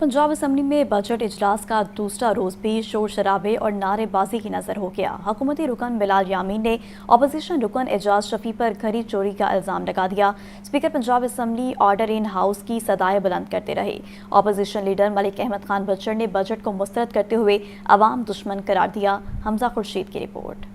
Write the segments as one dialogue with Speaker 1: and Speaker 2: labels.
Speaker 1: Punjab assembly में budget इजलास का दूसरा रोज भी शोर शराबे और नारेबाजी की नजर हो गया। हुकूमती रुकन बिलाल यामीन ने अपोजिशन रुकन एजाज शफी पर घड़ी चोरी का इल्जाम लगा दिया। Speaker Punjab assembly order in house की सदाएं बुलंद करते रहे। अपोजिशन लीडर मलिक अहमद खान बच्चर ने बजट को मुस्तरद करते हुए अवाम दुश्मन करार दिया। हमजा खुर्शीद की report.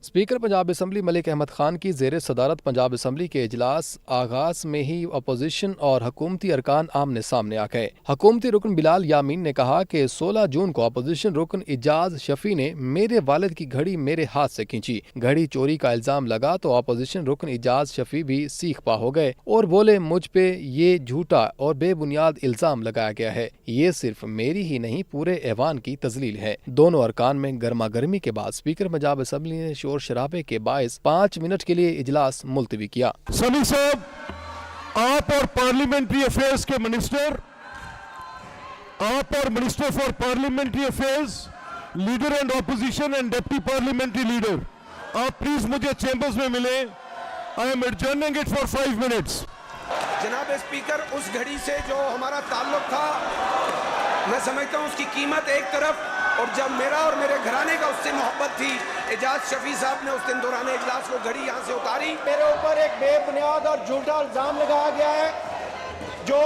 Speaker 2: Speaker Punjab assembly Malik Ahmad Khan की ज़ेर सदारत पंजाब असम्बली के इजलास आगाज में ही अपोजिशन और हुकूमती अरकान आमने सामने आ गए। हुकूमती रुकन बिलाल यामीन ने कहा कि 16 जून को अपोजिशन रुकन एजाज शफी ने मेरे वालिद की घड़ी मेरे हाथ से खींची। घड़ी चोरी का इल्जाम लगा तो अपोजिशन रुकन एजाज शफी भी सीख पा हो गए और बोले, मुझ पे ये झूठा और बेबुनियाद इल्जाम लगाया गया है। ये सिर्फ मेरी ही नहीं पूरे ऐवान की तजलील है। दोनों अरकान में गर्मा गर्मी के बाद स्पीकर पंजाब असम्बली ने शोर शराबे के बायस 5 मिनट के लिए इजलास मुलतवी किया।
Speaker 3: सनी साहब, आप और पार्लियामेंट्री अफेयर्स के मिनिस्टर, आप और minister for parliamentary affairs, leader and opposition and deputy parliamentary leader, आप प्लीज मुझे चेंबर्स में मिलें। I am एडजर्निंग it for 5 minutes.
Speaker 4: जनाब स्पीकर, उस घड़ी से जो हमारा ताल्लुक था, मैं समझता हूँ उसकी कीमत एक तरफ, और जब मेरा और मेरे घराने का उससे मोहब्बत थी, एजाज शफी साहब ने उस दिन दौरान इजलास को घड़ी यहाँ से उतारी। मेरे ऊपर एक बेबुनियाद और झूठा इल्जाम लगाया गया है, जो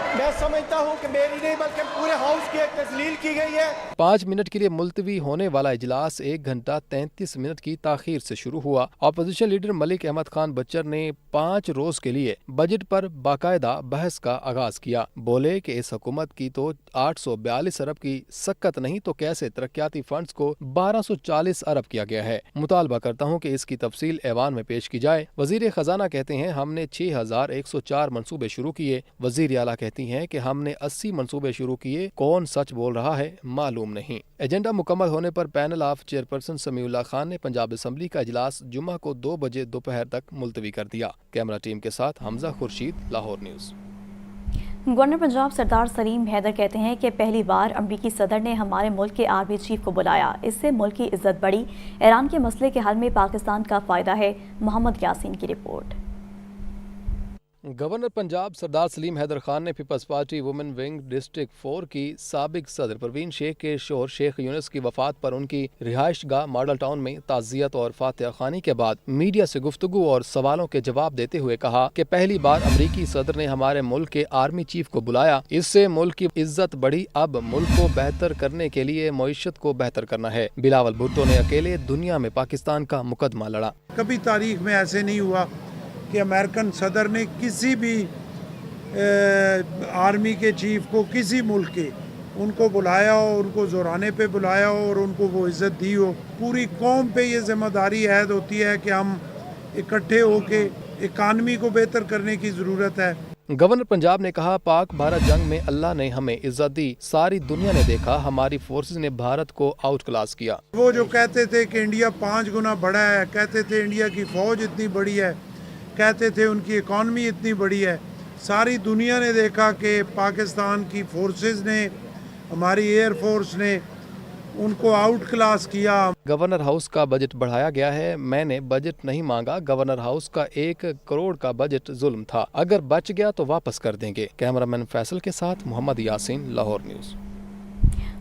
Speaker 4: मैं समझता हूँ कि मेरी नहीं बल्कि पूरे हाउस की एक तस्लील की गई है।
Speaker 2: 5 मिनट के लिए मुलतवी होने वाला इजलास 1 घंटा 33 मिनट की ताखीर से शुरू हुआ। अपोजिशन लीडर मलिक अहमद खान बच्चर ने 5 रोज के लिए बजट पर बाकायदा बहस का आगाज किया। बोले कि इस हुकूमत की तो 842 अरब की सक्कत नहीं तो कैसे तरक्याती फंड्स को 1240 अरब किया गया है। मुतालबा करता हूँ कि इसकी तफसील ऐवान में पेश की जाए। वजीर खजाना कहते हैं हमने 6104 मनसूबे शुरू किए। वजीर आला कहती हैं कि हमने 80 मंसूबे शुरू किए। कौन सच बोल रहा है मालूम नहीं। एजेंडा मुकम्मल होने पर panel of chairperson Samiullah Khan ने पंजाब असम्बली का इजलास जुम्मा को 2 बजे दोपहर तक मुलतवी कर दिया। कैमरा टीम के साथ हमजा खुर्शीद, लाहौर न्यूज़।
Speaker 1: गवर्नर पंजाब सरदार सलीम हैदर कहते हैं कि पहली बार अमरीकी सदर ने हमारे मुल्क के आर्मी चीफ को बुलाया, इससे मुल्क की इज्जत बढ़ी। ईरान के मसले के हल में पाकिस्तान का फायदा है। मोहम्मद यासीन की रिपोर्ट।
Speaker 2: गवर्नर पंजाब सरदार सलीम हैदर खान ने peoples party women wing district 4 की साबिक सदर परवीन शेख के शोहर शेख यूनुस की वफात पर उनकी रिहाइश गाह मॉडल टाउन में ताज़ियत और फातिहा खानी के बाद मीडिया से गुफ्तगू और सवालों के जवाब देते हुए कहा कि पहली बार अमरीकी सदर ने हमारे मुल्क के आर्मी चीफ को बुलाया, इससे मुल्क की इज्जत बढ़ी। अब मुल्क को बेहतर करने के लिए मईशत को बेहतर करना है। बिलावल भुट्टो ने अकेले दुनिया में पाकिस्तान का मुकदमा लड़ा।
Speaker 5: कभी तारीख में ऐसे नहीं हुआ कि अमेरिकन सदर ने किसी भी आर्मी के चीफ को किसी मुल्क के उनको बुलाया हो, उनको ज़ोराने पे बुलाया हो और उनको वो इज़्ज़त दी हो। पूरी कौम पे ये ज़िम्मेदारी ऐद होती है कि हम इकट्ठे होके इकानमी को बेहतर करने की ज़रूरत है।
Speaker 2: गवर्नर पंजाब ने कहा, पाक भारत जंग में अल्लाह ने हमें इज्जत दी। सारी दुनिया ने देखा हमारी फोर्सेस ने भारत को आउट क्लास किया।
Speaker 5: वो जो कहते थे कि इंडिया 5 गुना बड़ा है, कहते थे इंडिया की फ़ौज इतनी बड़ी है, कहते थे उनकी इकॉनमी इतनी बड़ी है, सारी दुनिया ने देखा कि पाकिस्तान की फोर्सेस ने, हमारी एयर फोर्स ने उनको आउट क्लास किया।
Speaker 2: गवर्नर हाउस का बजट बढ़ाया गया है। मैंने बजट नहीं मांगा। गवर्नर हाउस का 1 करोड़ का बजट जुल्म था। अगर बच गया तो वापस कर देंगे। कैमरामैन फैसल के साथ मोहम्मद यासीन, लाहौर न्यूज़।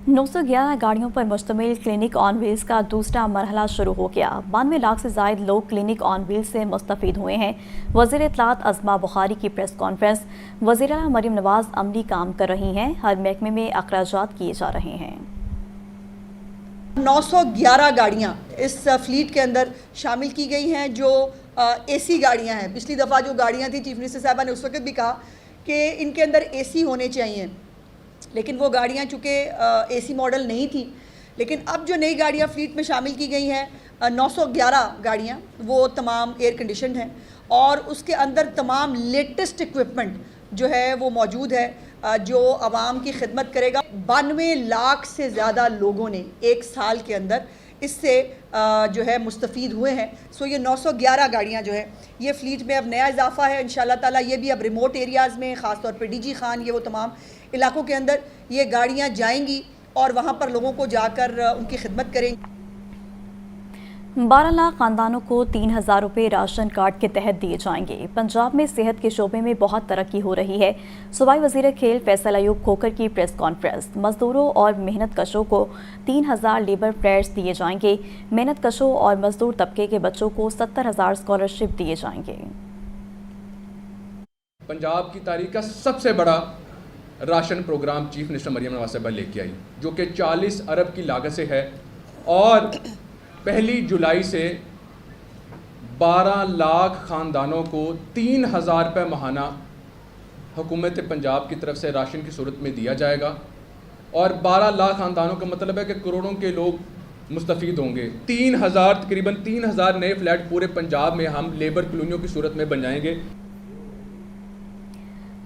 Speaker 1: 911 गाड़ियों पर मुश्तमिल क्लिनिक ऑन व्हील्स का दूसरा मरहला शुरू हो गया। 92 लाख से जायद लोग क्लिनिक ऑन व्हील्स से मुस्तफीद हुए हैं। वज़ीर इत्तलात अज़मा बुखारी की प्रेस कॉन्फ्रेंस। वज़ीर आला मरीम नवाज अमली काम कर रही हैं। हर महकमे में अखराजात किए जा रहे हैं।
Speaker 6: 911 गाड़ियाँ इस फ्लीट के अंदर शामिल की गई हैं जो एसी गाड़ियाँ हैं। पिछली दफ़ा जो गाड़ियाँ थी, चीफ मिनिस्टर साहबा ने उस वक्त भी कहा कि इनके अंदर एसी होने चाहिए, लेकिन वो गाड़ियाँ चूँकि एसी मॉडल नहीं थी। लेकिन अब जो नई गाड़ियाँ फ्लीट में शामिल की गई हैं, 911 गाड़ियाँ, वो तमाम एयर कंडीशनड हैं और उसके अंदर तमाम लेटेस्ट इक्विपमेंट जो है वो मौजूद है, जो आवाम की खिदमत करेगा। 92 लाख से ज़्यादा लोगों ने 1 साल के अंदर इससे जो है मुस्तफ़ीद हुए हैं। सो ये 911 गाड़ियाँ जो है ये फ्लीट में अब नया इजाफा है इंशाअल्लाह ताला। ये भी अब रिमोट एरियाज़ में, ख़ास तौर पर डीजी खान, ये वो तमाम इलाकों के अंदर ये गाड़ियाँ जाएंगी और वहाँ पर लोगों को जाकर उनकी खिदमत करेंगी।
Speaker 1: 12 लाख खानदानों को 3,000 रुपये राशन कार्ड के तहत दिए जाएंगे। पंजाब में सेहत के शोबे में बहुत तरक्की हो रही है। सूबाई वजीर खेल फैसल अयूब खोखर की प्रेस कॉन्फ्रेंस। मजदूरों और मेहनत कशों को 3,000 लेबर फ्लैट्स दिए जाएंगे। मेहनत कशों और मजदूर तबके के बच्चों को 70,000 स्कॉलरशिप दिए जाएंगे।
Speaker 7: पंजाब की तारीख का सबसे बड़ा ration programme chief minister Maryam Nawaz साहिबा लेके आई, जो कि 40 अरब की लागत से है और 1 जुलाई से 12 लाख ख़ानदानों को 3,000 रुपये माहाना हुकूमत पंजाब की तरफ से राशन की सूरत में दिया जाएगा। और 12 लाख ख़ानदानों का मतलब है कि करोड़ों के लोग मुस्तफ़ीद होंगे। 3,000 तकरीबन 3,000 नए फ्लैट पूरे पंजाब में हम लेबर कॉलोनियों की सूरत में बन जाएंगे।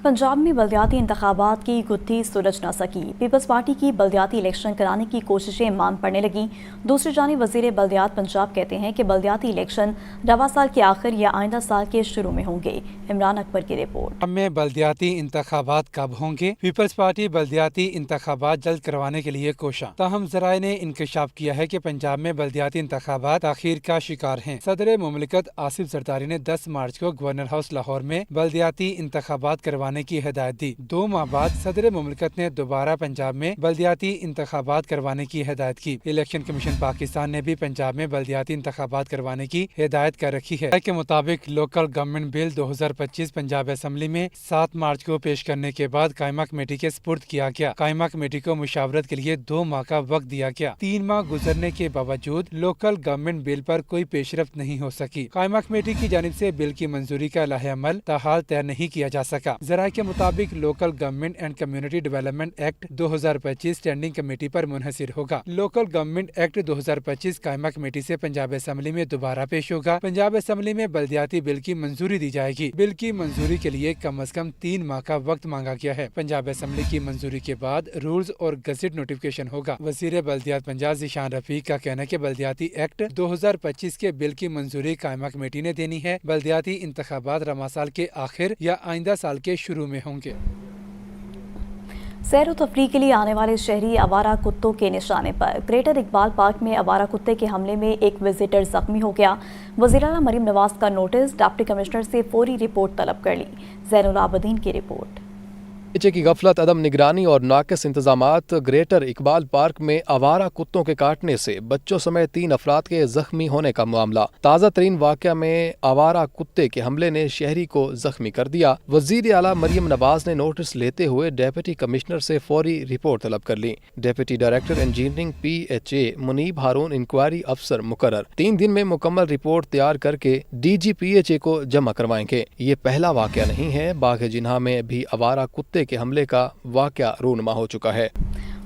Speaker 1: पंजाब में बल्दियाती इंतखाबात की गुत्थी सुलझ न सकी। पीपल्स पार्टी की बल्दियाती इलेक्शन कराने की कोशिशें मांद पड़ने लगी। दूसरी जानिब वज़ीर बल्दियात पंजाब कहते हैं कि बल्दियाती इलेक्शन रवा साल के आखिर या आइंदा साल के शुरू में होंगे। इमरान अकबर की रिपोर्ट।
Speaker 8: में बल्दियाती इंतखाबात कब होंगे? पीपल्स पार्टी बल्दियाती इंतखाबात जल्द करवाने के लिए कोशा। ताहम ज़राए ने इंकशाफ किया है कि पंजाब में बल्दियाती इंतखाबात ताख़ीर का शिकार हैं। सदर मुमलिकत आसिफ जरदारी ने 10 मार्च को गवर्नर हाउस लाहौर में बल्दियाती इंतखाबात करवाने की हिदायत दी। 2 माह बाद सदर मुमलिकत ने दोबारा पंजाब में बल्दियाती इंतखाबात करवाने की हिदायत की। इलेक्शन कमीशन पाकिस्तान ने भी पंजाब में बल्दियाती इंतखाबात करवाने की हिदायत कर रखी है। के मुताबिक local government bill 2025 Punjab assembly में 7 मार्च को पेश करने के बाद कायमा कमेटी के स्पुर्द किया गया। कायमा कमेटी को मुशावरत के लिए 2 माह का वक्त दिया गया। 3 माह गुजरने के बावजूद लोकल गवर्नमेंट बिल पर कोई पेशरफ्त नहीं हो सकी। कायमा कमेटी की जानिब से बिल की मंजूरी का लाहे-अमल ताहाल तय नहीं किया जा सका। के मुताबिक local government and community development act 2025 standing committee पर मुनहसिर होगा। लोकल गवर्नमेंट एक्ट 2025 कायमा कमेटी से पंजाब असम्बली में दोबारा पेश होगा। पंजाब असम्बली में बल्दियाती बिल की मंजूरी दी जाएगी। बिल की मंजूरी के लिए कम अज कम 3 माह का वक्त मांगा गया है। पंजाब असम्बली की मंजूरी के बाद रूल्स और गजेट नोटिफिकेशन होगा। वजीर बल्दियात पंजाब ज़ीशान रफीक का कहना है कि बल्दियाती एक्ट 2025 के बिल की मंजूरी कायमा कमेटी ने देनी है। बल्दियाती इंतखाबात रवा साल के आखिर या आइंदा साल के शुरू में होंगे।
Speaker 1: सैर व तफरीह के लिए आने वाले शहरी आवारा कुत्तों के निशाने पर। ग्रेटर इकबाल पार्क में आवारा कुत्ते के हमले में एक विजिटर जख्मी हो गया। वज़ीर आला मरीम नवाज का नोटिस। डिप्टी कमिश्नर से फौरी रिपोर्ट तलब कर ली। ज़ैनुल आबदीन की रिपोर्ट।
Speaker 2: बच्चे की गफलत, अदम निगरानी और नाकिस इंतजामात। ग्रेटर इकबाल पार्क में आवारा कुत्तों के काटने से बच्चों समेत 3 अफराद के जख्मी होने का मामला। ताज़ा तरीन वाक़या में आवारा कुत्ते के हमले ने शहरी को जख्मी कर दिया। वज़ीर आला मरियम नवाज ने नोटिस लेते हुए डिप्टी कमिश्नर से फौरी रिपोर्ट तलब कर ली। Deputy director engineering PHA Munib Haroon inquiry अफसर मुकर्रर 3 दिन में मुकम्मल रिपोर्ट तैयार करके DG PHA को जमा करवाएंगे। ये पहला वाक़या नहीं है। बाग़ जिन्हा में भी आवारा कुत्ते के हमले का वाक़या रूनमा हो चुका है।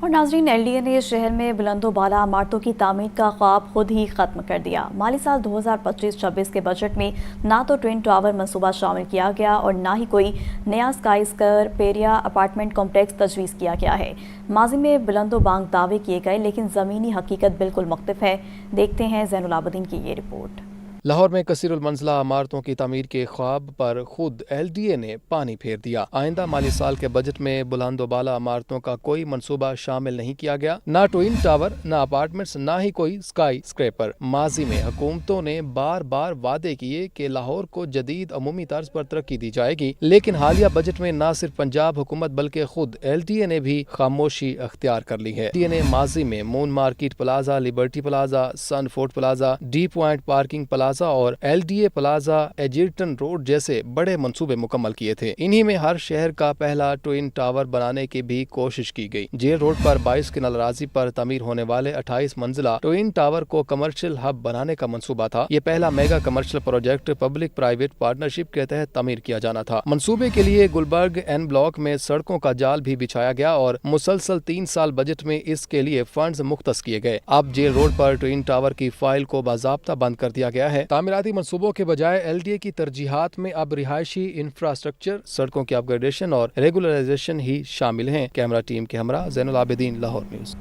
Speaker 1: और नाज़रीन, LDA ने शहर में बुलंदो बाला इमारतों की तामीर का ख्वाब खुद ही ख़त्म कर दिया। माली साल 2025-26 के बजट में ना तो ट्विन टावर मंसूबा शामिल किया गया और ना ही कोई नया sky square area apartment complex तजवीज़ किया गया है। माजी में बुलंदो बांग दावे किए गए, लेकिन ज़मीनी हकीकत बिल्कुल मुख्तलिफ है। देखते हैं ज़ैनुल आबदीन की ये रिपोर्ट।
Speaker 2: लाहौर में कसीरुल मंजिला इमारतों की तामीर के ख्वाब पर खुद LDA ने पानी फेर दिया। आइंदा माली साल के बजट में बुलंदोबाला इमारतों का कोई मंसूबा शामिल नहीं किया गया। ना ट्विन टावर, ना अपार्टमेंट्स, ना ही कोई स्काई स्क्रैपर। माजी में हुकूमतों ने बार बार वादे किए कि लाहौर को जदीद अमूमी तर्ज पर तरक्की दी जाएगी, लेकिन हालिया बजट में न सिर्फ पंजाब हुकूमत बल्कि खुद LDA ने भी खामोशी अख्तियार कर ली है। LDA ने माजी में moon market plaza, liberty plaza, sun fort plaza, D point parking plaza और LDA प्लाजा एजिल्टन रोड जैसे बड़े मंसूबे मुकम्मल किए थे। इन्हीं में हर शहर का पहला ट्विन टावर बनाने की भी कोशिश की गई। जेल रोड पर 22 किनल राजी पर तमीर होने वाले 28 मंजिला ट्विन टावर को कमर्शियल हब बनाने का मंसूबा था। ये पहला mega commercial project public private partnership के तहत तमीर किया जाना था। मंसूबे के लिए गुलबर्ग N ब्लॉक में सड़कों का जाल भी बिछाया गया और मुसलसल 3 साल बजट में इसके लिए फंड्स मुख्तस किए गए। अब जेल रोड पर ट्विन टावर की फाइल को बाज़ाब्ता बंद कर दिया गया है। तामीराती मंसूबों के बजाय LDA की तरजीहात में अब रिहायशी इंफ्रास्ट्रक्चर, सड़कों की अपग्रेडेशन और रेगुलराइजेशन ही शामिल हैं। कैमरा टीम के हमरा ज़ैनुल आबिदीन, लाहौर न्यूज़।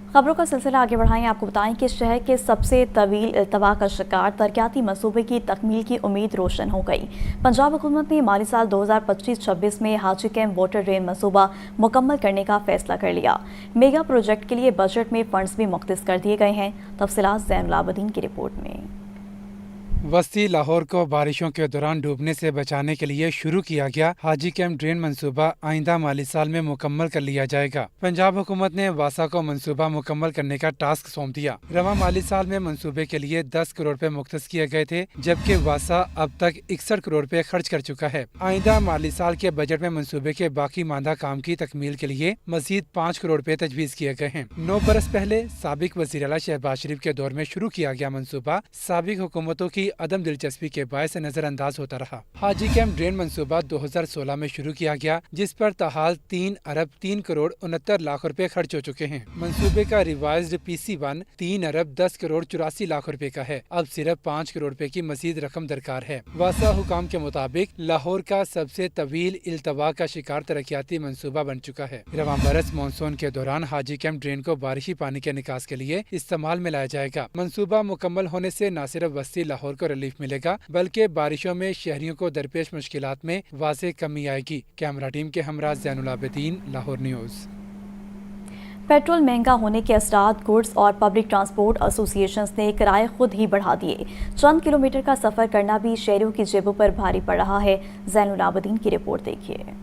Speaker 1: खबरों का सिलसिला आगे बढ़ाएं। आपको बताएं कि शहर के सबसे तवील इल्तवा का शिकार तरक्याती मंसूबे की तकमील की उम्मीद रोशन हो गई। पंजाब हुकूमत ने माली साल 2025-26 में हाजी कैंप वाटर ड्रेन मंसूबा मुकम्मल करने का फैसला कर लिया। मेगा प्रोजेक्ट के लिए बजट में फंड्स भी मुख्तस कर दिए गए हैं। तफसीलात ज़ैनुल आबदीन की रिपोर्ट में।
Speaker 8: वस्ती लाहौर को बारिशों के दौरान डूबने से बचाने के लिए शुरू किया गया हाजी कैंप ड्रेन मंसूबा आइंदा माली साल में मुकम्मल कर लिया जाएगा। पंजाब हुकूमत ने वासा को मंसूबा मुकम्मल करने का टास्क सौंप दिया। रवां माली साल में मंसूबे के लिए 10 करोड़ रुपए मुख्तस किए गए थे, जबकि वासा अब तक 61 करोड़ रुपए खर्च कर चुका है। आइंदा माली साल के बजट में मंसूबे के बाकी मांदा काम की तकमील के लिए मजीद 5 करोड़ रुपए तजवीज़ किए गए हैं। 9 बरस पहले साबिक वज़ीर आला शहबाज शरीफ के दौर में शुरू किया गया मंसूबा साबिक हुकूमतों की अदम दिलचस्पी के बायस नजरअंदाज होता रहा। हाजी कैंप ड्रेन मंसूबा 2016 में शुरू किया गया, जिस पर ताहाल 3 अरब 3 करोड़ 69 लाख रुपए खर्च हो चुके हैं। मंसूबे का रिवाइज्ड PC1 3 अरब 10 करोड़ 84 लाख रुपए का है। अब सिर्फ 5 करोड़ रुपए की मजीद रकम दरकार है। वासा हुकाम के मुताबिक लाहौर का सबसे तवील इल्तवा का शिकार तरक्याती मंसूबा बन चुका है। रवां बरस मानसून के दौरान हाजी कैंप ड्रेन को बारिशी पानी के निकास के लिए इस्तेमाल में लाया जाएगा। मंसूबा मुकम्मल होने से न सिर्फ वस्ती लाहौर को रिलीफ मिलेगा, बल्कि बारिशों में शहरियों को दरपेश मुश्किलात में वाज़ेह कमी आएगी। कैमरा टीम के हमरा ज़ैनुल आबिदीन, लाहौर न्यूज़।
Speaker 1: पेट्रोल महंगा होने के असरात गुड्स और पब्लिक ट्रांसपोर्ट एसोसिएशंस ने किराए खुद ही बढ़ा दिए। चंद किलोमीटर का सफ़र करना भी शहरियों की जेबों पर भारी पड़ रहा है। ज़ैनुल आबिदीन की रिपोर्ट देखिए।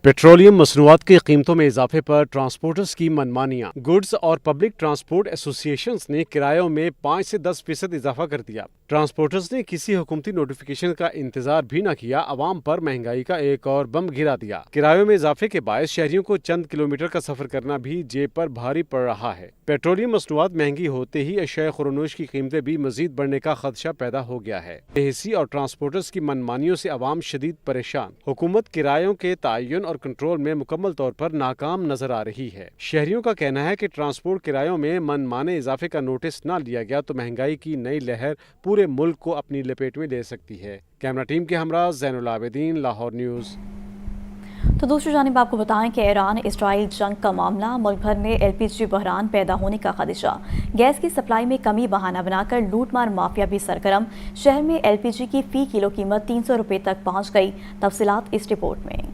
Speaker 9: पेट्रोलियम मसनूआत की कीमतों में इजाफे पर ट्रांसपोर्टर्स की मनमानियां। गुड्स और पब्लिक ट्रांसपोर्ट एसोसिएशंस ने किरायों में 5 से 10% इजाफा कर दिया। ट्रांसपोर्टर्स ने किसी हुकूमती नोटिफिकेशन का इंतजार भी न किया, अवाम पर महंगाई का एक और बम गिरा दिया। किरायों में इजाफे के बायस शहरियों को चंद किलोमीटर का सफर करना भी जेब पर भारी पड़ रहा है। पेट्रोलियम मसनूआत महंगी होते ही अशिया खुरनोश की कीमतें भी मजीद बढ़ने का खदशा पैदा हो गया है। एसी और ट्रांसपोर्टर्स की मनमानियों से अवाम शदीद परेशान। हुकूमत किरायों के तयन और कंट्रोल में मुकम्मल तौर पर नाकाम नजर आ रही है। शहरियों का कहना है कि ट्रांसपोर्ट किरायों में मनमाने इजाफे का नोटिस न लिया गया तो महंगाई की नई लहर पूरे मुल्क को अपनी लपेट में ले सकती है। कैमरा टीम के हमरा ज़ैनुल आबिदीन, लाहौर न्यूज़।
Speaker 1: तो दूसरी जानिब आपको बताएं कि ईरान इसराइल जंग का मामला, मुल्क भर में LPG बहरान पैदा होने का खदशा, गैस की सप्लाई में कमी बहाना बनाकर लूटमार माफिया भी सरगर्म। शहर में LPG की फी किलो कीमत 300 रुपये तक पहुँच गई। तफसीलात इस रिपोर्ट में।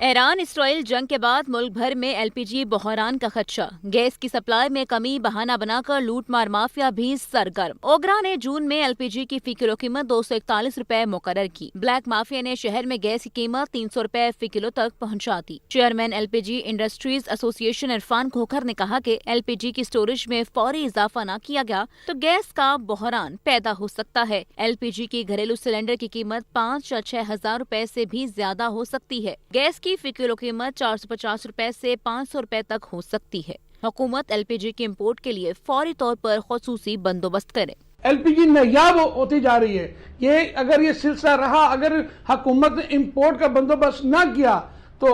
Speaker 10: ईरान इसराइल जंग के बाद मुल्क भर में LPG बहरान का खदशा, गैस की सप्लाई में कमी बहाना बनाकर लूटमार माफिया भी सरगर्म। ओगरा ने जून में LPG की फी किलो कीमत 241 रुपए मुकर्रर की। ब्लैक माफिया ने शहर में गैस की कीमत 300 रुपए फी किलो तक पहुंचा दी। Chairman LPG industries association Irfan Khokhar ने कहा कि LPG की स्टोरेज में फौरी इजाफा न किया गया तो गैस का बहरान पैदा हो सकता है। LPG की घरेलू सिलेंडर की कीमत 5 या 6 हजार रुपए से भी ज्यादा हो सकती है। गैस की फी किलो कीमत 450 रुपए से 500 रुपए तक हो सकती है। हुकूमत LPG के इम्पोर्ट के लिए फौरी तौर पर खुसूसी बंदोबस्त करे।
Speaker 11: LPG नायाब होती जा रही है। ये अगर ये सिलसिला रहा, अगर हुकूमत ने इम्पोर्ट का बंदोबस्त ना किया तो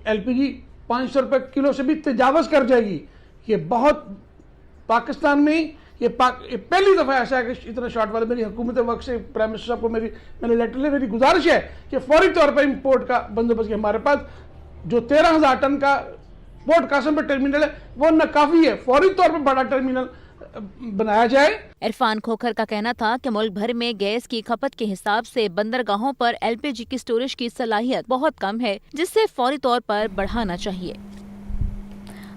Speaker 11: LPG 500 रुपए किलो से भी तजावज कर जाएगी। ये बहुत पाकिस्तान में ये पहली दफ़ा ऐसा है कि इतना शॉर्ट वाले, मेरी हुकूमत वक्त से प्राइम मिनिस्टर साहब को मैंने लेटर ले, मेरी गुजारिश है कि फौरी तौर पर इम्पोर्ट का बंदोबस्त किया। हमारे पास जो 13,000 टन का पोर्ट कासिम पर टर्मिनल है वो न काफ़ी है, फौरी तौर पर बड़ा टर्मिनल बनाया जाए।
Speaker 10: इरफान खोखर का कहना था कि मुल्क भर में गैस की खपत के हिसाब से बंदरगाहों पर LPG की स्टोरेज की सलाहियत बहुत कम है, जिससे फौरी तौर पर बढ़ाना चाहिए।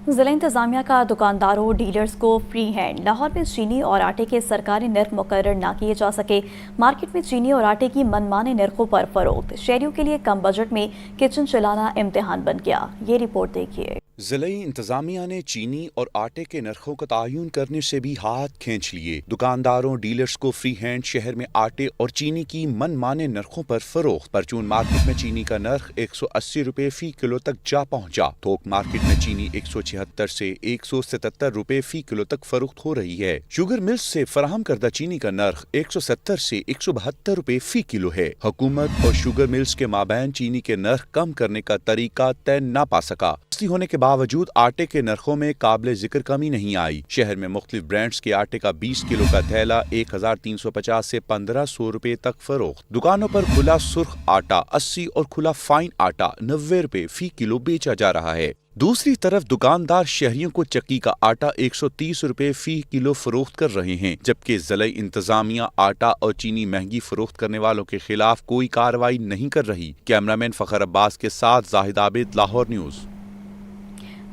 Speaker 1: ज़िला इंतज़ामिया का दुकानदारों डीलर्स को फ्री हैंड। लाहौर में चीनी और आटे के सरकारी नर्ख मुकर्रर न किए जा सके। मार्केट में चीनी और आटे की मनमाने नरखों पर फरोख्त। शहरियों के लिए कम बजट में किचन चलाना इम्तिहान बन गया। ये रिपोर्ट देखिए।
Speaker 12: ज़िले इंतज़ामिया ने चीनी और आटे के नरखों का तयन करने से भी हाथ खींच लिए। दुकानदारों डीलर्स को फ्री हैंड शहर में आटे और चीनी की मनमाने नरखों पर फरोख्त। परचून मार्केट में चीनी का नर्ख 180 रुपए फी किलो तक जा पहुंचा। थोक मार्केट में चीनी 176 से 177 रुपए फी किलो तक फरोख्त हो रही है। शुगर मिल्स से फराहम करदा चीनी का नर्ख 170 से 172 रुपए फी किलो है। हुकूमत और शुगर मिल्स के माबैन चीनी के नर्ख कम करने का तरीका तय न पा सका। होने के बावजूद आटे के नरखों में काबिल जिक्र कमी नहीं आई। शहर में मुख्तलिफ ब्रांड्स के आटे का 20 किलो का थैला 1350 से 1500 रुपए तक फरोख्त। दुकानों पर खुला सुर्ख आटा 80 और खुला फाइन आटा 90 रुपए फी किलो बेचा जा रहा है। दूसरी तरफ दुकानदार शहरियों को चक्की का आटा 130 रुपए फी किलो फरोख्त कर रहे हैं, जबकि ज़िला इंतजामिया आटा और चीनी महंगी फरोख्त करने वालों के खिलाफ कोई कार्रवाई नहीं कर रही। कैमरामैन फखर अब्बास के साथ Zahid Abid, Lahore news.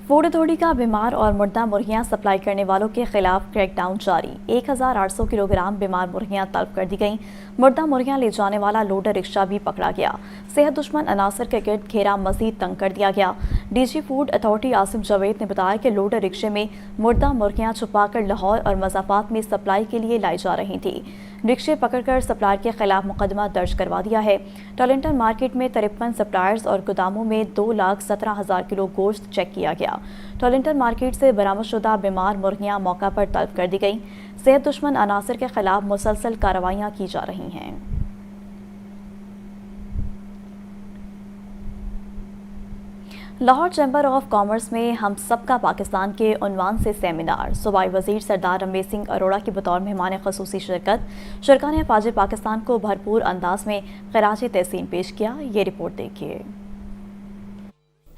Speaker 1: Food authority का बीमार और मुर्दा मुर्गियां सप्लाई करने वालों के खिलाफ क्रैकडाउन जारी। 1800 किलोग्राम बीमार मुर्गियां तलब कर दी गईं। मुर्दा मुर्गियां ले जाने वाला लोडर रिक्शा भी पकड़ा गया। सेहत दुश्मन अनासर के गिर्द घेरा मजीद तंग कर दिया गया। DG food authority Asif Javed ने बताया कि लोडर रिक्शे में मुर्दा मुर्गियां छुपाकर लाहौर और मज़ाफात में सप्लाई के लिए लाई जा रही थी। रिक्शे पकड़कर सप्लायर के खिलाफ मुकदमा दर्ज करवा दिया है। टॉलिंटन मार्केट में 53 सप्लायर्स और गोदामों में 2,17,000 किलो गोश्त चेक किया गया। टॉलिंटन मार्केट से बरामदशुदा बीमार मुर्गियां मौका पर तलब कर दी गईं। सेहत दुश्मन अनासर के खिलाफ मुसलसल कार्रवाइयां की जा रही हैं। लाहौर चैम्बर ऑफ कॉमर्स में हम सबका पाकिस्तान के उन्वान से सेमिनार। सूबाई वजीर सरदार रमेश सिंह अरोड़ा की बतौर मेहमान खसूसी शिरकत। शुरका ने अफवाज पाकिस्तान को भरपूर अंदाज में खराज तहसीन पेश किया। ये रिपोर्ट देखिए।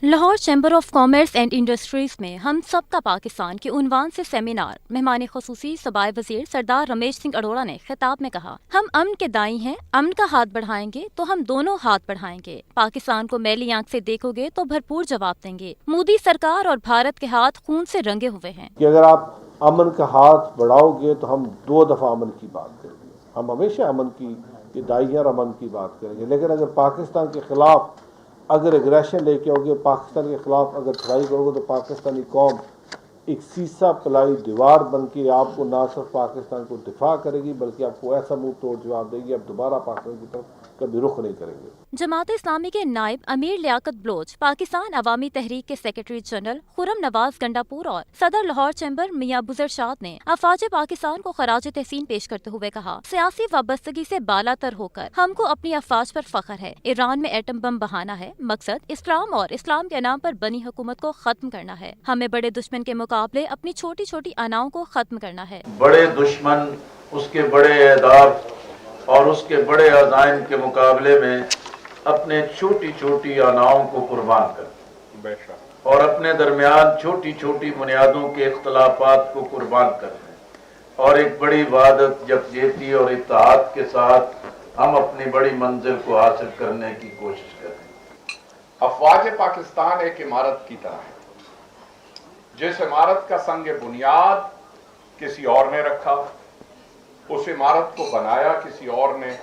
Speaker 10: Lahore chamber of commerce and industries में हम सबका पाकिस्तान के उन्वान से सेमिनार। मेहमान खसूसी सूबाई वजीर सरदार रमेश सिंह अरोड़ा ने खिताब में कहा, हम अमन के दाई हैं, अमन का हाथ बढ़ाएंगे तो हम दोनों हाथ बढ़ाएंगे। पाकिस्तान को मैली आंख से देखोगे तो भरपूर जवाब देंगे। मोदी सरकार और भारत के हाथ खून से रंगे हुए हैं
Speaker 13: कि अगर आप अमन का हाथ बढ़ाओगे तो हम 2 दफा अमन की बात करेंगे। हम हमेशा अमन की दाई और अमन की बात करेंगे, लेकिन अगर पाकिस्तान के खिलाफ अगर एग्रेशन लेके आओगे, पाकिस्तान के खिलाफ अगर ट्राई करोगे तो पाकिस्तानी कौम एक सीसा पलाई दीवार बन के आपको ना सिर्फ पाकिस्तान को दिफा करेगी बल्कि आपको ऐसा मुंह तोड़ जवाब देगी, अब दोबारा पाकिस्तान की तरफ कभी रुख नहीं करेंगे।
Speaker 10: जमात इस्लामी के नायब अमीर लियाकत बलोच, पाकिस्तान अवामी तहरीक के सेक्रेटरी जनरल खुरम नवाज गंडापुर और सदर लाहौर चैम्बर मियां बुजर शाद ने अफवाज पाकिस्तान को खराज तहसीन पेश करते हुए कहा, सियासी वाबस्तगी से बालातर होकर हमको अपनी अफवाज पर फख्र है। ईरान में एटम बम बहाना है, मकसद इस्लाम और इस्लाम के नाम पर बनी हुकूमत को खत्म करना है। हमें बड़े दुश्मन के मुकाबले अपनी छोटी छोटी आनाओं को खत्म करना है।
Speaker 14: बड़े दुश्मन उसके बड़े अहदाफ और उसके बड़े अज़ाइम के मुकाबले में अपने छोटी छोटी आनाओं को कुर्बान कर और अपने दरमियान छोटी छोटी बुनियादों के इख्तलाफात को कुर्बान कर और एक बड़ी वहादत, यकजहती और इत्तेहाद के साथ हम अपनी बड़ी मंजिल को हासिल करने की कोशिश करें।
Speaker 15: अफवाज पाकिस्तान एक इमारत की तरह है, जिस इमारत का संग बुनियाद किसी और ने रखा, उस इमारत को बनाया किसी और ने,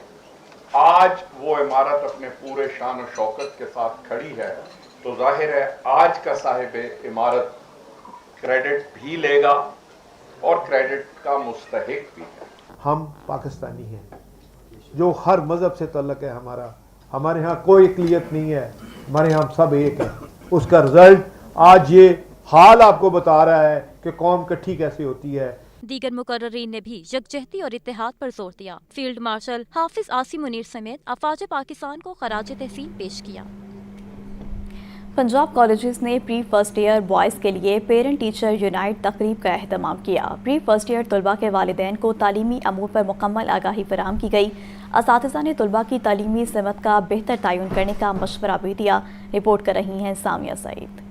Speaker 15: आज वो इमारत अपने पूरे शान और शौकत के साथ खड़ी है, तो जाहिर है आज का साहिब इमारत क्रेडिट भी लेगा और क्रेडिट का मुस्तहिक भी है।
Speaker 13: हम पाकिस्तानी हैं, जो हर मज़हब से तल्लक है हमारे यहाँ कोई इकलियत नहीं है, हमारे यहाँ सब एक है। उसका रिजल्ट आज ये हाल आपको बता रहा है कि कौम इकट्ठी कैसे होती है।
Speaker 10: दीगर मुकर्ररीन ने भी यकजहती और इत्तेहाद पर जोर दिया। फील्ड मार्शल हाफिज आसिम मुनीर समेत अफवाज पाकिस्तान को खराज तहसीन पेश किया।
Speaker 1: पंजाब कॉलेजेस ने प्री फर्स्ट ईयर बॉयज़ के लिए पेरेंट टीचर यूनाइट तकरीब का एहतमाम किया। प्री फर्स्ट ईयर तलबा के वालिदैन को तालीमी अमूर पर मुकम्मल आगाही फराहम की गई। असातिज़ा ने तलबा की तालीमी सिमत का बेहतर तयन करने का मशवरा भी दिया। रिपोर्ट कर रही हैं सामिया सईद।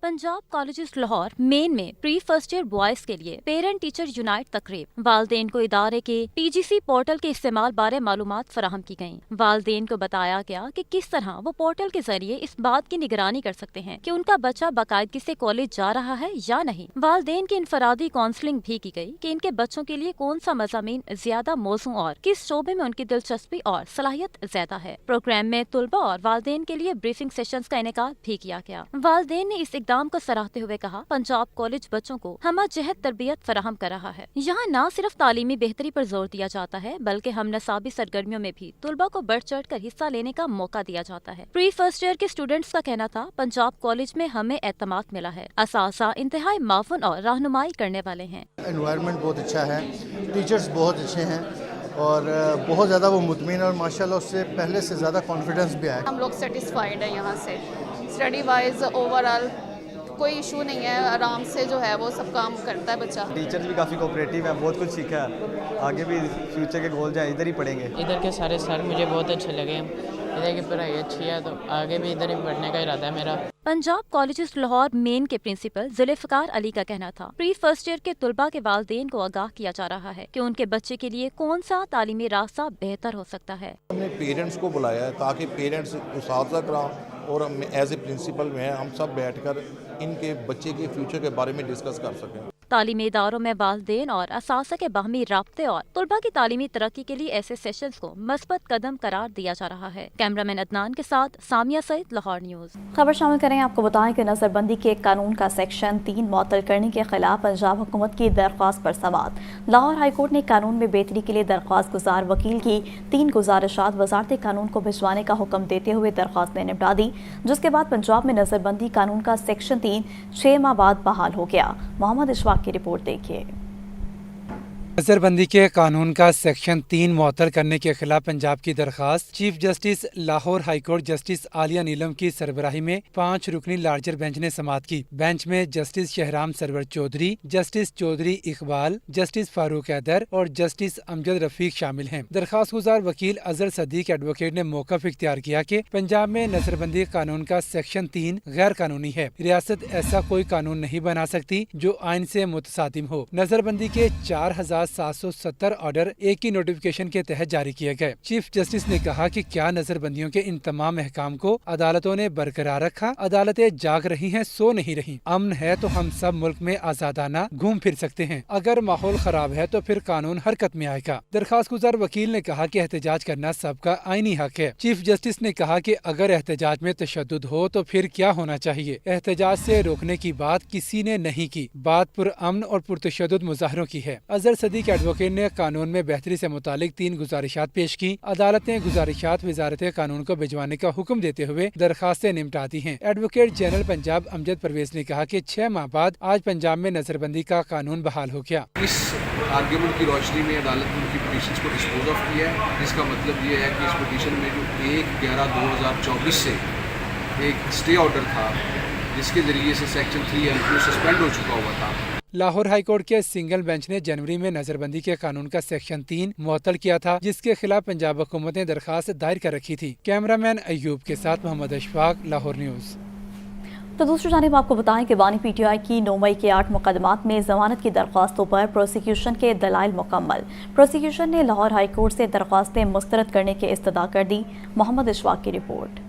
Speaker 10: पंजाब कॉलेजेस लाहौर मेन में प्री फर्स्ट ईयर बॉयज के लिए पेरेंट टीचर यूनाइट तकरीब। वालदेन को इदारे के पीजीसी पोर्टल के इस्तेमाल बारे मालूमात फराहम की गयी। वालदेन को बताया गया कि किस तरह वो पोर्टल के जरिए इस बात की निगरानी कर सकते हैं कि उनका बच्चा बाकायदगी से कॉलेज जा रहा है या नहीं। वालदेन की इनफरादी काउंसलिंग भी की गई कि इनके बच्चों के लिए कौन सा मज़ामीन ज्यादा मौजू और किस शोबे में उनकी दिलचस्पी और सलाहियत ज्यादा है। प्रोग्राम में तुलबा और वालदेन के लिए ब्रीफिंग सेशंस का इनेकाद भी किया गया। वालदेन ने इस इकदाम को सराहते हुए कहा, पंजाब कॉलेज बच्चों को हमजहत तरबियत फराहम कर रहा है। यहाँ न सिर्फ तालीमी बेहतरी पर जोर दिया जाता है बल्कि हम नसाबी सरगर्मियों में भी तुलबा को बढ़ चढ़ कर हिस्सा लेने का मौका दिया जाता है। प्री फर्स्ट ईयर के स्टूडेंट्स का कहना था, पंजाब कॉलेज में हमें एतमाद मिला है। असासा इंतहाई मावन और रहनुमाई करने वाले हैं।
Speaker 16: एनवायरनमेंट बहुत अच्छा है, टीचर्स बहुत अच्छे हैं और बहुत ज़्यादा वो मुतमिन और माशाल्लाह उससे पहले से ज़्यादा कॉन्फिडेंस भी है।
Speaker 17: हम लोग सेटिस्फाइड है यहाँ से। स्टडी वाइज ओवरऑल कोई इशू नहीं है, आराम से जो है वो सब काम करता है बच्चा।
Speaker 18: टीचर्स भी काफ़ी कोऑपरेटिव है, बहुत कुछ सीखा है, आगे भी फ्यूचर के गोल जाए इधर ही पढ़ेंगे।
Speaker 19: इधर के सारे सर मुझे बहुत अच्छे लगे, ادھر کی پڑھائی اچھی ہے تو آگے بھی ادھر ہی پڑھنے کا ارادہ ہے میرا.
Speaker 10: پنجاب کالجز لاہور مین کے پرنسپل ذوالفقار علی کا کہنا تھا پری فرسٹ ایئر کے طلباء کے والدین کو آگاہ کیا جا رہا ہے کہ ان کے بچے کے لیے کون سا تعلیمی راستہ بہتر ہو سکتا ہے.
Speaker 20: ہم نے پیرنٹس کو بلایا ہے تاکہ پیرنٹس اساتذہ کرام اور ہم ایز اے پرنسپل میں ہم سب بیٹھ کر ان کے بچے کے فیوچر کے بارے میں ڈسکس کر سکیں.
Speaker 10: تعلیمی اداروں میں والدین اور اساتذہ کے باہمی رابطے اور طلباء کی تعلیمی ترقی کے لیے ایسے سیشنز کو مثبت قدم قرار دیا جا رہا ہے. کیمرامین عدنان کے ساتھ سامیہ سعید، لاہور نیوز.
Speaker 1: خبر شامل کریں. آپ کو بتائیں کہ نظر بندی کے قانون کا سیکشن 3 معطل کرنے کے خلاف پنجاب حکومت کی درخواست پر سماعت. لاہور ہائی کورٹ نے قانون میں بہتری کے لیے درخواست گزار وکیل کی 3 گزارشات وزارت قانون کو بھجوانے کا حکم دیتے ہوئے درخواست میں نمٹا دی، جس کے بعد پنجاب میں نظر بندی قانون کا سیکشن 3 6 ماہ بعد بحال ہو گیا. محمد اشفاق کی رپورٹ دیکھیے.
Speaker 8: نظر بندی کے قانون کا سیکشن 3 معطل کرنے کے خلاف پنجاب کی درخواست chief justice Lahore high court justice Aalia Neelum کی سربراہی میں 5 رکنی لارجر بینچ نے سماعت کی. بینچ میں جسٹس شہرام سرور چودھری، جسٹس چودھری اقبال، جسٹس فاروق حیدر اور جسٹس امجد رفیق شامل ہیں. درخواست گزار وکیل اظہر صدیق ایڈوکیٹ نے موقف اختیار کیا کہ پنجاب میں نظر بندی قانون کا سیکشن 3 غیر قانونی ہے. ریاست ایسا کوئی قانون نہیں بنا سکتی جو آئین سے متصادم ہو. نظر بندی کے 4770 آرڈر ایک ہی نوٹیفیکیشن کے تحت جاری کیے گئے. چیف جسٹس نے کہا کہ کیا نظر بندیوں کے ان تمام احکام کو عدالتوں نے برقرار رکھا؟ عدالتیں جاگ رہی ہیں، سو نہیں رہی. امن ہے تو ہم سب ملک میں آزادانہ گھوم پھر سکتے ہیں. اگر ماحول خراب ہے تو پھر قانون حرکت میں آئے گا. درخواست گزار وکیل نے کہا کہ احتجاج کرنا سب کا آئینی حق ہے. چیف جسٹس نے کہا کہ اگر احتجاج میں تشدد ہو تو پھر کیا ہونا چاہیے؟ احتجاج سے روکنے کی بات کسی نے نہیں کی. بات پرامن اور پرتشدد مظاہروں کی ہے. اظہر صدیق ایڈوکیٹ نے قانون میں بہتری سے متعلق 3 گزارشات پیش کی. عدالت نے گزارشات وزارت قانون کو بھجوانے کا حکم دیتے ہوئے درخواستیں نمٹاتی ہیں. ایڈوکیٹ جنرل پنجاب امجد پرویز نے کہا کہ 6 ماہ بعد آج پنجاب میں نظر بندی کا قانون بحال ہو گیا.
Speaker 21: اس آرگیومنٹ کی روشنی میں عدالت نے ان کی پٹیشنز کو ڈسپوز آف کیا ہے، جس کا مطلب یہ ہے کہ اس پٹیشن میں جو 1/11/2024 سے ایک اسٹے آرڈر تھا جس کے ذریعے سے سیکشن 3 سسپینڈ ہو چکا ہوا تھا.
Speaker 8: لاہور ہائی کورٹ کے سنگل بینچ نے جنوری میں نظر بندی کے قانون کا سیکشن 3 معطل کیا تھا، جس کے خلاف پنجاب حکومت نے درخواست دائر کر رکھی تھی. کیمرامین ایوب کے ساتھ محمد اشفاق، لاہور نیوز.
Speaker 1: تو دوسری جانب آپ کو بتائیں کہ بانی پی ٹی آئی کی 9 مئی کے 8 مقدمات میں ضمانت کی درخواستوں پر پروسیکیوشن کے دلائل مکمل. پروسیکیوشن نے لاہور ہائی کورٹ سے درخواستیں مسترد کرنے کی استدعا کر دی. محمد اشفاق کی رپورٹ.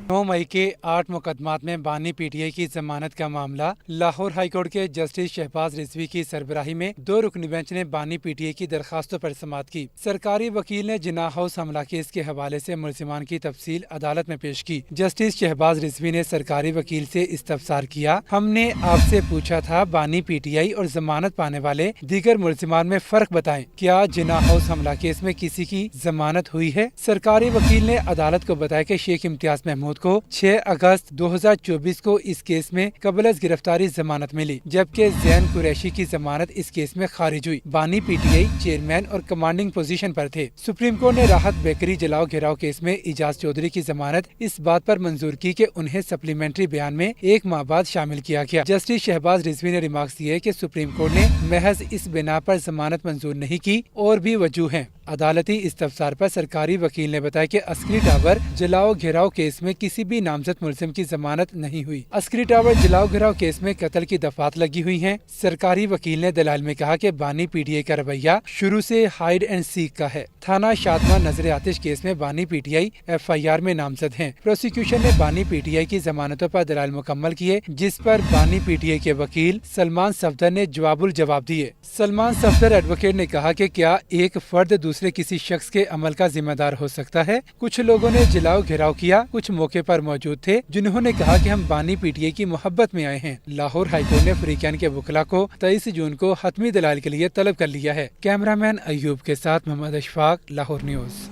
Speaker 8: 9 مئی کے 8 مقدمات میں بانی پی ٹی آئی کی ضمانت کا معاملہ لاہور ہائی کورٹ کے جسٹس شہباز رضوی کی سربراہی میں 2 رکنی بینچ نے بانی پی ٹی آئی کی درخواستوں پر سماعت کی. سرکاری وکیل نے جناح ہاؤس حملہ کیس کے حوالے سے ملزمان کی تفصیل عدالت میں پیش کی. جسٹس شہباز رضوی نے سرکاری وکیل سے استفسار کیا، ہم نے آپ سے پوچھا تھا بانی پی ٹی آئی اور ضمانت پانے والے دیگر ملزمان میں فرق بتائیں. کیا جناح ہاؤس حملہ کیس میں کسی کی ضمانت ہوئی ہے؟ سرکاری وکیل نے عدالت کو بتایا کہ شیخ امتیاز محمود کو 6 اگست 2024 کو اس کیس میں قبل از گرفتاری ضمانت ملی، جبکہ زین قریشی کی ضمانت اس کیس میں خارج ہوئی. بانی پی ٹی آئی چیئرمین اور کمانڈنگ پوزیشن پر تھے. سپریم کورٹ نے راحت بیکری جلاؤ گھیراؤ کیس میں اعجاز چودھری کی ضمانت اس بات پر منظور کی کہ انہیں سپلیمنٹری بیان میں 1 ماہ بعد شامل کیا گیا. جسٹس شہباز رضوی نے ریمارکس دیے کہ سپریم کورٹ نے محض اس بنا پر ضمانت منظور نہیں کی، اور بھی وجوہ ہیں. عدالتی استفسار پر سرکاری وکیل نے بتایا کہ عسکری ٹاور جلاؤ گھیراؤ کیس میں کسی بھی نامزد ملزم کی ضمانت نہیں ہوئی. عسکری ٹاور جلاؤ گھیراؤ کیس میں قتل کی دفعات لگی ہوئی ہیں. سرکاری وکیل نے دلائل میں کہا کہ بانی پی ٹی آئی کا رویہ شروع سے ہائیڈ اینڈ سیک کا ہے. تھانہ شادمہ نظر آتش کیس میں بانی P T I F I R میں نامزد ہیں. پروسیکیوشن نے بانی پی ٹی آئی کی ضمانتوں پر دلائل مکمل کیے، جس پر بانی پی ٹی آئی کے وکیل سلمان صفدر نے جواب الجواب دیے. سلمان صفدر ایڈوکیٹ نے کہا کہ کیا ایک فرد دوسرے کسی شخص کے عمل کا ذمہ دار ہو سکتا ہے؟ کچھ لوگوں نے جلاؤ گھیراؤ کیا، کچھ موقع پر موجود تھے جنہوں نے کہا کہ ہم بانی پی ٹی آئی کی محبت میں آئے ہیں. لاہور ہائی کورٹ نے فریقین کے وکلاء کو 23 جون کو حتمی دلائل کے لیے طلب کر لیا ہے. کیمرامین ایوب کے ساتھ Muhammad Ashfaq, Lahore news.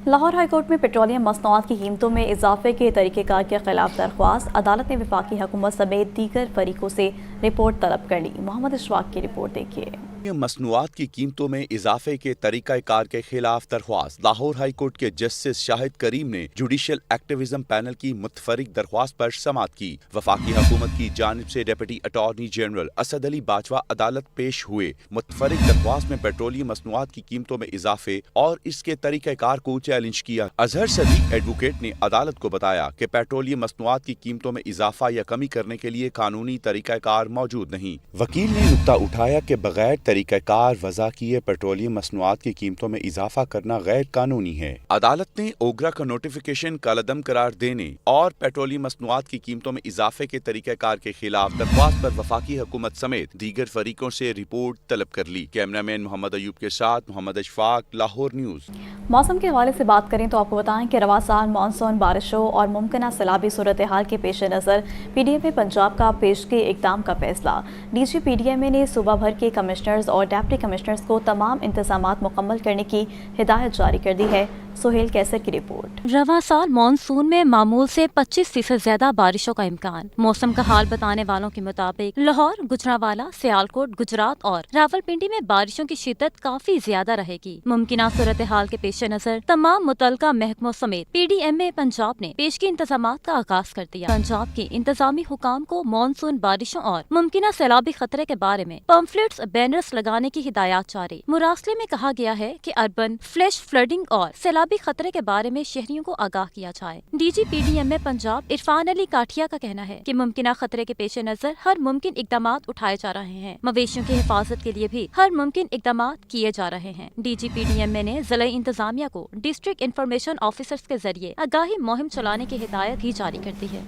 Speaker 1: Lahore high court میں پیٹرولیم مصنوعات کی قیمتوں میں اضافے کے طریقہ کار کے خلاف درخواست. عدالت نے وفاقی حکومت سمیت دیگر فریقوں سے رپورٹ طلب کر لی. محمد اشفاق کی رپورٹ دیکھیے.
Speaker 12: मसनूआत की कीमतों में इजाफे के तरीका कार के खिलाफ दरख्वास्त। लाहौर हाई कोर्ट के जस्टिस शाहिद करीम ने जुडिशल एक्टिविज्म पैनल की मुतफरिक दरख्वास्त पर समाअत की। वफाकी हुकूमत की जानिब से deputy attorney general Asad Ali Bajwa अदालत पेश हुए। मुतफरिक दरख्वास्त में पेट्रोलियम मसनूआत की कीमतों में इजाफे और इसके तरीका कार को चैलेंज किया। अजहर सदीक एडवोकेट ने अदालत को बताया कि पेट्रोलियम मसनूआत की कीमतों में इजाफा या कमी करने के लिए कानूनी तरीका कार मौजूद नहीं। वकील ने नुक्ता उठाया कि बगैर तरीका कार वज़ा किए पेट्रोलियम मसनूआत की कीमतों में इजाफा करना गैर कानूनी है। अदालत ने ओगरा का नोटिफिकेशन कालअदम करार देने और पेट्रोलियम मसनूआत की कीमतों में इजाफे के तरीका कार के खिलाफ दरख्वास्त पर वफाकी हुकूमत समेत दीगर फरीकों से रिपोर्ट तलब कर ली। कैमरामैन मोहम्मद अयूब के साथ मोहम्मद अशफाक, लाहौर न्यूज़।
Speaker 1: मौसम के हवाले से बात करें तो आपको बताएं कि रवा साल मानसून बारिशों और मुमकिन सैलाबी सूरत हाल के पेश नज़र PDMA पंजाब का पेशगी इक़दाम का फैसला। DG PDMA ने सूबा भर के कमिश्नर्स और डिप्टी कमिश्नर्स को तमाम इंतजामात मुकम्मल करने की हिदायत जारी कर दी है। सोहेल कैसर की रिपोर्ट।
Speaker 10: रवा साल मानसून में मामूल से 25% ज्यादा बारिशों का इम्कान। मौसम का हाल बताने वालों के मुताबिक लाहौर, गुजरांवाला, सियालकोट, गुजरात और रावलपिंडी में बारिशों की शिद्दत काफी ज्यादा रहेगी। मुमकिन सूरत हाल के पेश नजर तमाम मुतलका महकमों समेत PDMA पंजाब ने पेशगी इंतजामात का आगाज कर दिया। पंजाब के इंतजामी हुकाम को मानसून बारिशों और मुमकिन सैलाबी खतरे के बारे में पम्फलेट्स, बैनर्स लगाने की हिदायत जारी। मुरासले में कहा गया है कि अर्बन फ्लैश फ्लडिंग और सैलाबी खतरे के बारे में शहरियों को आगाह किया जाए। DG PDMA पंजाब इरफान अली काठिया का कहना है कि मुमकिन खतरे के पेश नजर हर मुमकिन इकदाम उठाए जा रहे हैं। मवेशियों की हिफाजत के लिए भी हर मुमकिन इकदाम किए जा रहे हैं। DG PDMA ने जिला इंतजामिया को डिस्ट्रिक्ट इंफॉर्मेशन ऑफिसर्स के जरिए आगाही मुहिम चलाने की हिदायत भी जारी कर दी है।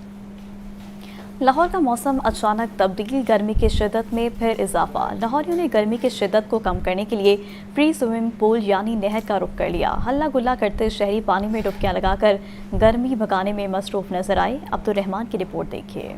Speaker 1: लाहौर का मौसम अचानक तब्दील, गर्मी की शिद्दत में फिर इजाफा। लाहौरियों ने गर्मी की शिद्दत को कम करने के लिए प्री स्विमिंग पूल यानी नहर का रुख कर लिया। हल्ला गुल्ला करते शहरी पानी में डुबकियां लगाकर गर्मी भगाने में मसरूफ नजर आए। अब्दुर्रहमान की रिपोर्ट देखिए।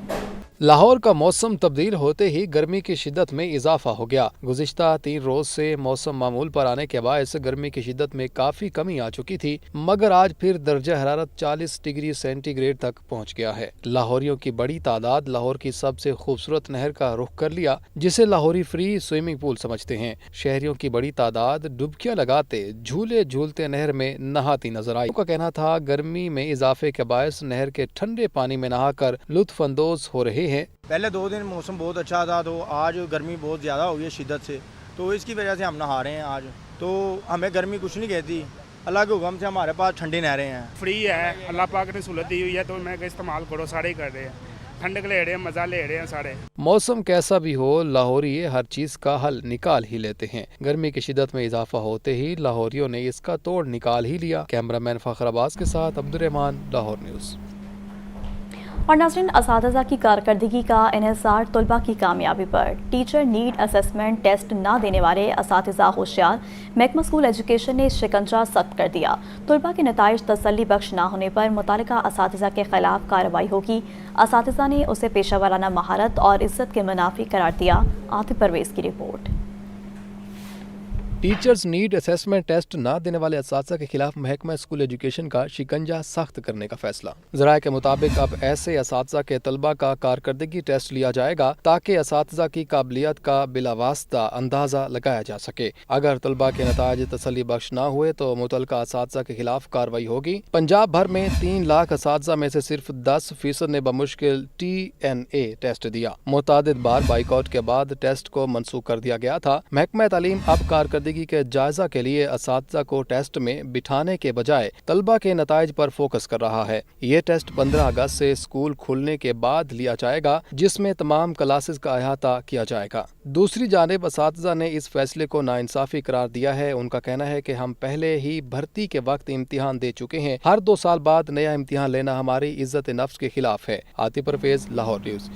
Speaker 2: लाहौर का मौसम तब्दील होते ही गर्मी की शिद्दत में इजाफा हो गया। गुज़िश्ता 3 रोज से मौसम मामूल पर आने के बायस गर्मी की शिद्दत में काफी कमी आ चुकी थी, मगर आज फिर दर्जा हरारत 40 डिग्री सेंटीग्रेड तक पहुंच गया है। लाहौरियों की बड़ी तादाद लाहौर की सबसे खूबसूरत नहर का रुख कर लिया, जिसे लाहौरी फ्री स्विमिंग पूल समझते हैं। शहरियों की बड़ी तादाद डुबकियां लगाते, झूले झूलते नहर में नहाती नजर आई। उनका कहना था गर्मी में इजाफे के बायस नहर के ठंडे पानी में नहाकर लुत्फ अंदोज हो रहे हैं।
Speaker 18: पहले 2 दिन मौसम बहुत अच्छा था, तो आज गर्मी बहुत ज़्यादा हो गई है शिद्दत से, तो इसकी वजह से हम नहा रहे हैं आज। तो हमें गर्मी कुछ नहीं कहती, अल्लाह के हुक्म से हमारे पास ठंडी नहरें हैं।
Speaker 3: फ्री है, अल्लाह पाक ने सहूलत दी हुई है, तो मैं इस्तेमाल करो, सारे ही कर रहे हैं, ठंडक ले रहे हैं, मजा ले रहे हैं सारे।
Speaker 2: मौसम कैसा भी हो, लाहौरी हर चीज का हल निकाल ही लेते हैं। गर्मी की शिद्दत में इजाफा होते ही लाहौरियों ने इसका तोड़ निकाल ही लिया। कैमरामैन फखर अब्बास के साथ अब्दुर्रहमान, लाहौर न्यूज़।
Speaker 1: और नाज़रीन, असातिज़ा की कारकर्दगी का इन्हिसार तलबा की कामयाबी पर। टीचर नीड असेसमेंट टेस्ट न देने वाले असातिज़ा होशियार। महकमा स्कूल एजुकेशन ने शिकंजा सख्त कर दिया। तलबा के नताइज तसल्ली बख्श न होने पर मुतालिका असातिज़ा के खिलाफ कार्रवाई होगी। असातिज़ा ने उसे पेशा वाराना महारत और इज्जत के मुनाफी करार दिया। आतिफ परवेज़ की report.
Speaker 2: Teachers need assessment test न देने वाले असातिज़ा के खिलाफ महकमा स्कूल एजुकेशन का शिकंजा सख्त करने का फैसला। ज़राए के मुताबिक अब ऐसे असातिज़ा के तलबा का कारकर्दगी टेस्ट लिया जाएगा ताकि असातिज़ा की काबिलियत का बिलावास्ता अंदाज़ा लगाया जा सके। अगर तलबा के नताइज तसल्ली बख्श न हुए तो मुतलका असातिज़ा के खिलाफ कार्रवाई होगी। पंजाब भर में 3 लाख असातिज़ा में से सिर्फ 10% ने बमुश्किल TNA टेस्ट दिया। मुतादिद बार बाइकआउट के बाद टेस्ट को मनसूख कर दिया गया था। महकमा तालीम अब कारकर्दगी के जायजा के लिए असातिज़ा को टेस्ट में बिठाने के बजाय तलबा के नताइज पर फोकस कर रहा है। ये टेस्ट 15 अगस्त से स्कूल खुलने के बाद लिया जाएगा, जिसमें तमाम क्लासेस का अहाता किया जाएगा। दूसरी जानिब असातिज़ा ने इस फैसले को नाइंसाफी करार दिया है। उनका कहना है कि हम पहले ही भर्ती के वक्त इम्तिहान दे चुके हैं, हर 2 साल बाद नया इम्तिहान लेना हमारी इज्जत नफ्स के खिलाफ है। Atif Parvez, Lahore news.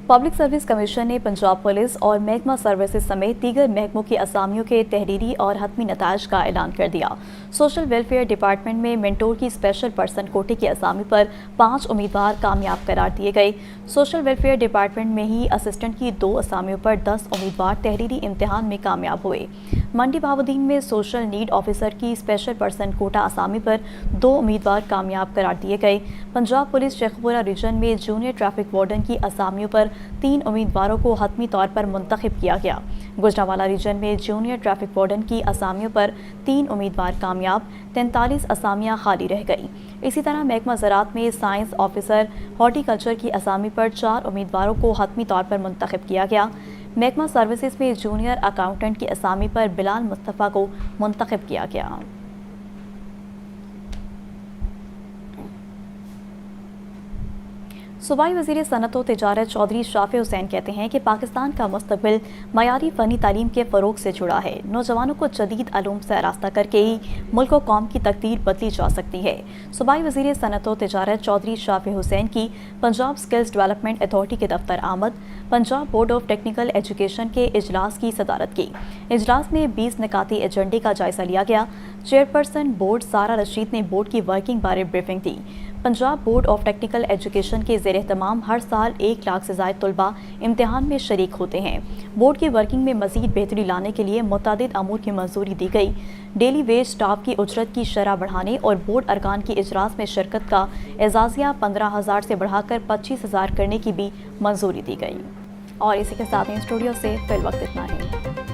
Speaker 1: Public service commission ने पंजाब पुलिस और महकमा सर्विसेज समेत दीगर महकमों की असामियों के तहरीरी और हतमी नताइज का ऐलान कर दिया। सोशल वेलफेयर डिपार्टमेंट में मेंटोर की स्पेशल पर्सन कोटे की असामी पर 5 उम्मीदवार कामयाब करार दिए गए। सोशल वेलफेयर डिपार्टमेंट में ही असिस्टेंट की 2 असामियों पर 10 उम्मीदवार तहरीरी इम्तिहान में कामयाब हुए। मंडी बहाउद्दीन में सोशल नीड ऑफिसर की स्पेशल पर्सन कोटा असामी पर 2 उम्मीदवार कामयाब करार दिए गए। पंजाब पुलिस शेखपुरा रीजन में जूनियर ट्रैफिक वार्डन की असामियों पर 3 उम्मीदवारों को हतमी तौर पर मुंतखब किया गया। गुजरांवाला रीजन में जूनियर ट्रैफिक वार्डन की असामियों पर 3 उम्मीदवार कामयाब, 43 असामियां खाली रह गई। इसी तरह महकमा ज़राअत में साइंस ऑफिसर हॉर्टिकल्चर की असामी पर 4 उम्मीदवारों को हतमी तौर पर मुंतखब किया गया। महकमा सर्विसेज में जूनियर अकाउंटेंट की असामी पर बिलाल मुस्तफ़ा को मुंतखब किया गया। सूबाई वज़ीर सनअत व तिजारत चौधरी शाफी हुसैन कहते हैं कि पाकिस्तान का मुस्तक़बिल मयारी फ़नी तालीम के फ़रोग़ से जुड़ा है। नौजवानों को जदीद अलूम से आरास्ता करके ही मुल्क व कौम की तकदीर बदली जा सकती है। सूबाई वज़ीर सनअत व तिजारत चौधरी शाफी हुसैन की पंजाब स्किल्स डेवलपमेंट अथॉरिटी के दफ्तर आमद, Punjab board of technical education के इजलास की सदारत की। इजलास में 20 निकाती एजेंडे का जायज़ा लिया गया। चेयरपर्सन बोर्ड सारा रशीद ने बोर्ड की वर्किंग बारे briefing the. Punjab board of technical education के ज़ेर एहतमाम हर साल 1 लाख से ज़ायद तलबा इम्तिहान में शरीक होते हैं। बोर्ड की वर्किंग में मज़ीद बेहतरी लाने के लिए मुतअद्दिद अमूर की मंजूरी दी गई। डेली वेज स्टाफ की उजरत की शरह बढ़ाने और बोर्ड अरकान की इजलास में शिरकत का एजाज़िया 15,000 से बढ़ाकर 25,000 करने की भी मंजूरी दी गई। और इसी के साथ ही स्टूडियो से फिल वक्त इतना है।